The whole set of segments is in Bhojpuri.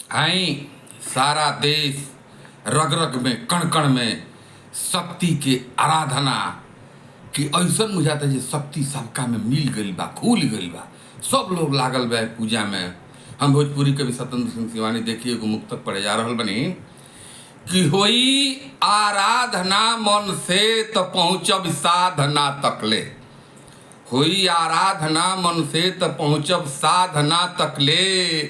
आई सारा देश रग रग में कण कण में शक्ति के आराधना कि ऐसन बुझाता है शक्ति सबका में मिल गई बा, खुल गई बा। सब लोग लागल बा पूजा में। हम भोजपुरी कवि सत्येंद्र सिंह शिवानी देखिए एगो मुक्तक पढ़े जा रहा बनी कि होई आराधना मन से तो पहुँचब साधना तकले। होई आराधना मन से तो पहुँचब साधना तकले।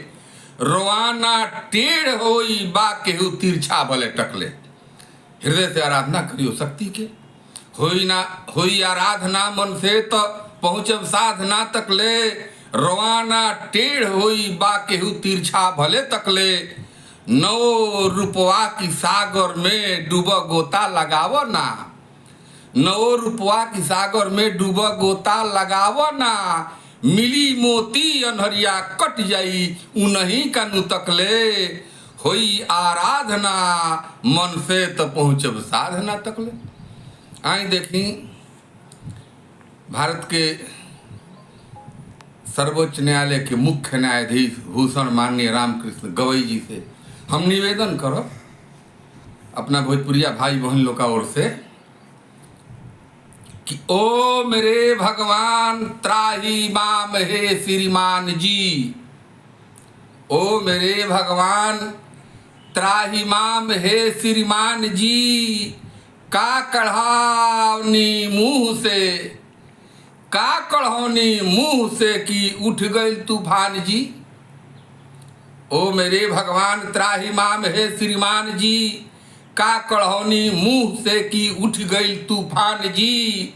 रोवाना टेढ़ होई बा केहू तिरछा भले टकले। हृदय से आराधना करियो शक्ति के। होई आराधना मन से तो पहुँचब साधना तकले। रोवाना टेढ़ होई बा केहू तिरछा भले तकले। नौ रुपवा की सागर में डूबा गोता लगावो ना। नौ रुपवा की सागर में डूबा गोता लगावो ना। मिली मोती अनहरिया कट जाई उन्हीं का नुतकले। होई आराधना मन से तो पहुँचब साधना तकले। आई देखी भारत के सर्वोच्च न्यायालय के मुख्य न्यायाधीश भूषण माननीय रामकृष्ण गवई जी से हम निवेदन करो अपना भोजपुरिया भाई बहन लोग का ओर से कि ओ मेरे भगवान त्राही माम हे श्रीमान जी। ओ मेरे भगवान त्राही माम हे श्रीमान जी। का कढ़ावनी मुंह से, का कढ़ौनी मुंह से कि उठ गई तूफान जी। ओ मेरे भगवान त्राही माम हे श्रीमान जी। का कढ़ौनी मुंह से कि उठ गई तूफान जी।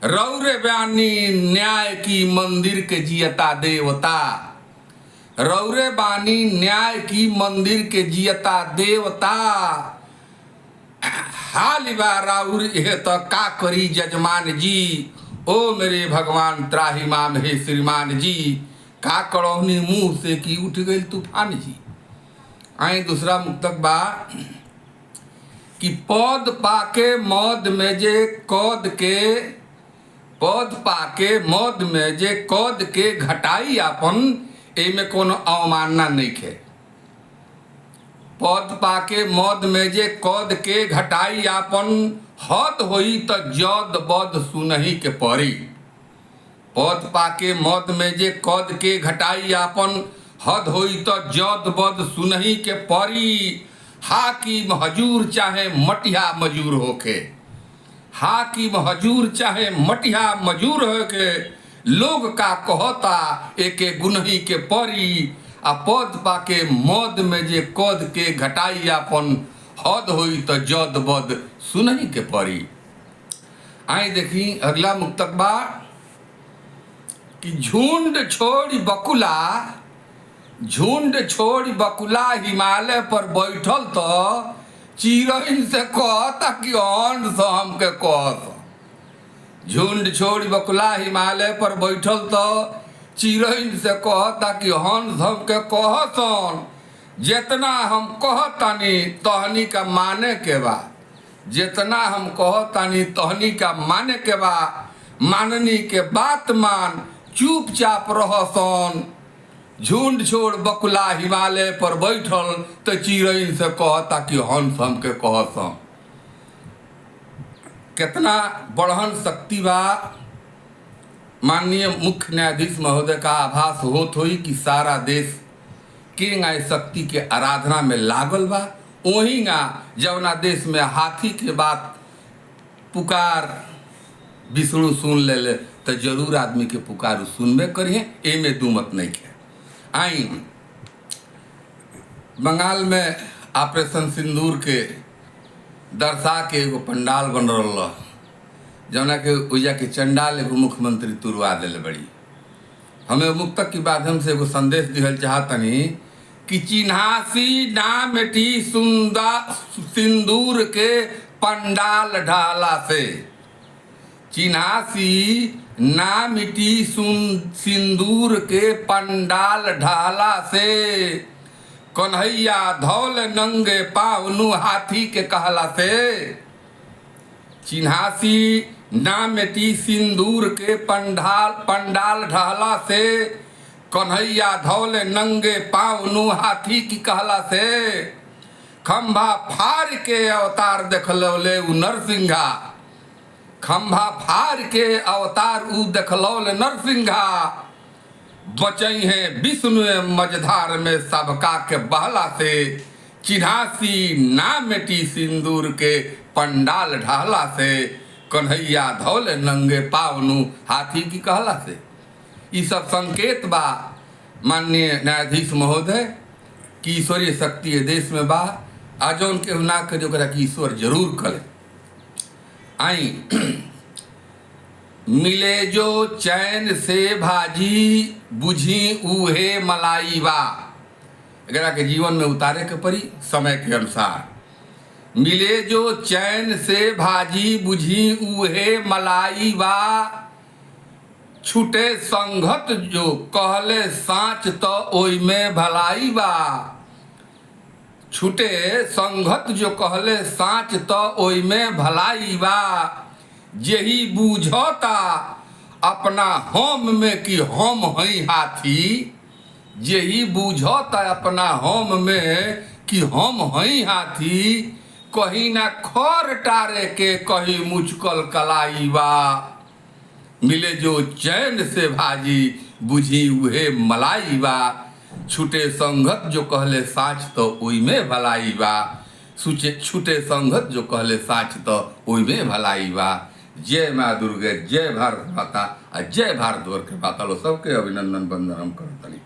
रौरे बयानी न्याय की मंदिर के जियता देवता। रौरे बानी न्याय की मंदिर के जियता देवता। हाल बा राउर यह तो का करी जजमान जी। ओ मेरे भगवान त्राही माम हे श्रीमान जी। का कड़ौनी मुंह से कि उठ गई तूफान जी। आई दूसरा मुक्तक बा कि पौध पाके मौद में जे कौद के, पौध पाके मौद में जे कौद के घटाई आपन एमे कोनो अवमानना नहीं खे। पौध पाके मौद में जे कौद के घटाई आपन हद होई तो जद बद सुनही के परी। पौध पाके मौद में जे कौद के घटाई आपन हद होई तो जद बद सुनही के परी। हाकिम हजूर चाहे मटिया मजूर होके, हाकिम हजूर चाहे मटिया मजूर होके। लोग का कहता एके गुनही के परी। आ पौध पाके मौद में जे कौद के घटाई आपन हद होई तो जद बद सुनही के परी। आई देखी अगला मुक्तक बा कि झुंड छोड़ी बकुला, झुंड छोड़ी बकुला हिमालय पर बैठल तो चिरैन से कहता कि हंस हमके कहत। झुंड छोड़ी बकुला हिमालय पर बैठल तो चिरैन से कहता कि हंस हमके कहसन। जितना हम कहतानी तहनी का माने के बा। जितना हम कहतानी तहनी का माने के बा। माननी के बात मान चुपचाप रहसन। झुंड छोड़ बकुला हिमालय पर बैठल तो चिरैन से कहता कि हंस हमके कहसन। कितना बढ़न शक्ति बा। माननीय मुख्य न्यायाधीश महोदय का आभास होत होई कि सारा देश के शक्ति के आराधना में लागल बा। वहीं जवना देश में हाथी के बात पुकार विष्णु सुन ले तो जरूर आदमी के पुकार सुनबे करिए। एमे दुमत नहीं है। आई बंगाल में ऑपरेशन सिंदूर के दर्शा के एगो पंडाल बन रहा जौना के उजा के चंडाल एगो मुख्यमंत्री तुरवा दिले बड़ी। हमें मुक्तक के माध्यम से एगो संदेश दिहल चाहतनी कि चिन्हासी ना मिटी सिंदूर के पंडाल ढाला से। चिन्हासी ना मिटी सिंदूर के पंडाल ढाला से। कन्हैया धौल नंगे पावनु हाथी के कहला से। चिन्हासी ना मिटी सिंदूर के पंडाल ढाला से। कन्हैया धौले नंगे पाँव नु हाथी की कहला से, खंभा फाड़ के अवतार देखलौले उ नरसिंहा, खंभा फाड़ के अवतार उ देखलौले नरसिंहा, बचई है विष्णु मझधार में सबका के बहला से, चिन्हासी ना मिटी सिंदूर के पंडाल ढहला से, कन्हैया धौले नंगे पाँव नु हाथी की कहला से। ये सब संकेत बा माननीय न्यायाधीश महोदय कि ईश्वरीय शक्ति ये देश में बा, आजौन के ना करे ओकरा कि ईश्वर जरूर करे। आई मिले जो चैन से भाजी बुझी उहे मलाई बा, एकरा के जीवन में उतारे के पड़ी समय के अनुसार। मिले जो चैन से भाजी बुझी उहे मलाई बा, छूटे संगत जो कहले साँच तो ओई में भलाई बा, छूटे संगत जो कहले साँच तो ओई में भलाई बा, जेही बूझता अपना हम में कि हम हई हाथी, जेही बूझता अपना हम में कि हम हई हाथी, कहीं ना खर टारे के कहीं मुचकल कलाई बा, मिले जो चैन से भाजी बुझी उहे मलाई बा, छूटे संगत जो कहले साँच तो ओई में भलाई बा, छूटे संगत जो कहले साँच तो ओई में भलाई बा। जय माँ दुर्गे, जय भारत माता, जय भारत वर्ष के माता लो सबके अभिनंदन बंदन हम करतनी।